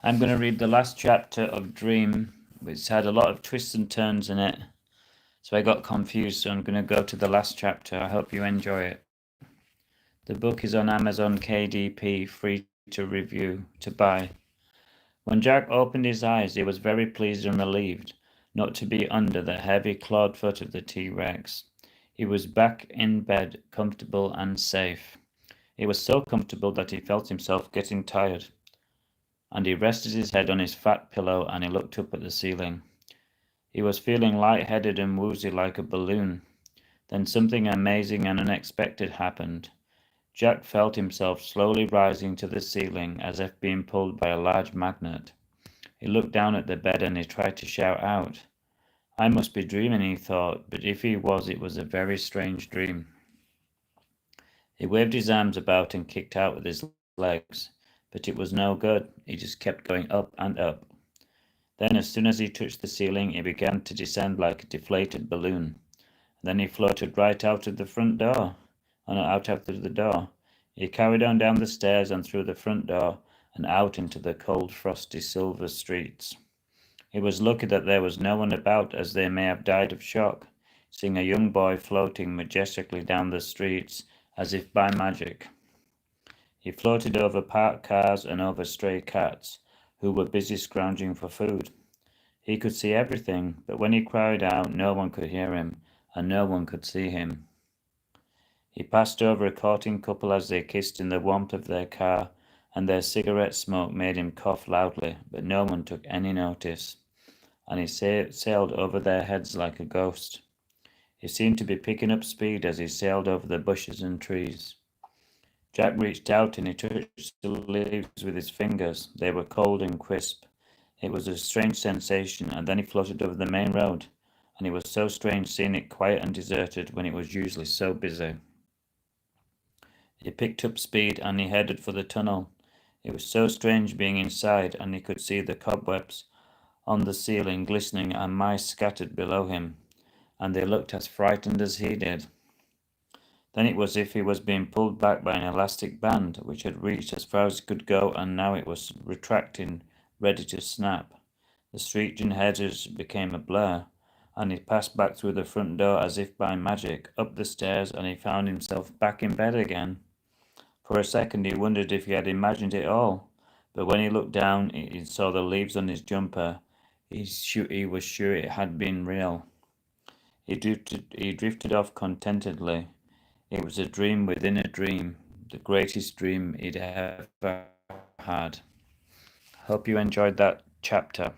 I'm going to read the last chapter of Dream, which had a lot of twists and turns in it. So I got confused, so I'm going to go to the last chapter. I hope you enjoy it. The book is on Amazon KDP, free to review, to buy. When Jack opened his eyes, he was very pleased and relieved not to be under the heavy clawed foot of the T-Rex. He was back in bed, comfortable and safe. He was so comfortable that he felt himself getting tired, and he rested his head on his fat pillow and he looked up at the ceiling. He was feeling light-headed and woozy like a balloon. Then something amazing and unexpected happened. Jack felt himself slowly rising to the ceiling as if being pulled by a large magnet. He looked down at the bed and he tried to shout out. I must be dreaming, he thought, but if he was, it was a very strange dream. He waved his arms about and kicked out with his legs, but it was no good. He just kept going up and up. Then, as soon as he touched the ceiling, he began to descend like a deflated balloon. Then he floated right out of the front door, out after the door. He carried on down the stairs and through the front door and out into the cold, frosty silver streets. He was lucky that there was no one about, as they may have died of shock, seeing a young boy floating majestically down the streets as if by magic. He floated over parked cars and over stray cats, who were busy scrounging for food. He could see everything, but when he cried out, no one could hear him, and no one could see him. He passed over a courting couple as they kissed in the warmth of their car, and their cigarette smoke made him cough loudly, but no one took any notice, and he sailed over their heads like a ghost. He seemed to be picking up speed as he sailed over the bushes and trees. Jack reached out and he touched the leaves with his fingers. They were cold and crisp. It was a strange sensation, and then he floated over the main road, and it was so strange seeing it quiet and deserted when it was usually so busy. He picked up speed and he headed for the tunnel. It was so strange being inside, and he could see the cobwebs on the ceiling glistening and mice scattered below him, and they looked as frightened as he did. Then it was as if he was being pulled back by an elastic band which had reached as far as it could go, and now it was retracting, ready to snap. The streets and hedges became a blur, and he passed back through the front door as if by magic, up the stairs, and he found himself back in bed again. For a second he wondered if he had imagined it all, but when he looked down he saw the leaves on his jumper. He was sure it had been real. He drifted off contentedly. It was a dream within a dream, the greatest dream he'd ever had. Hope you enjoyed that chapter.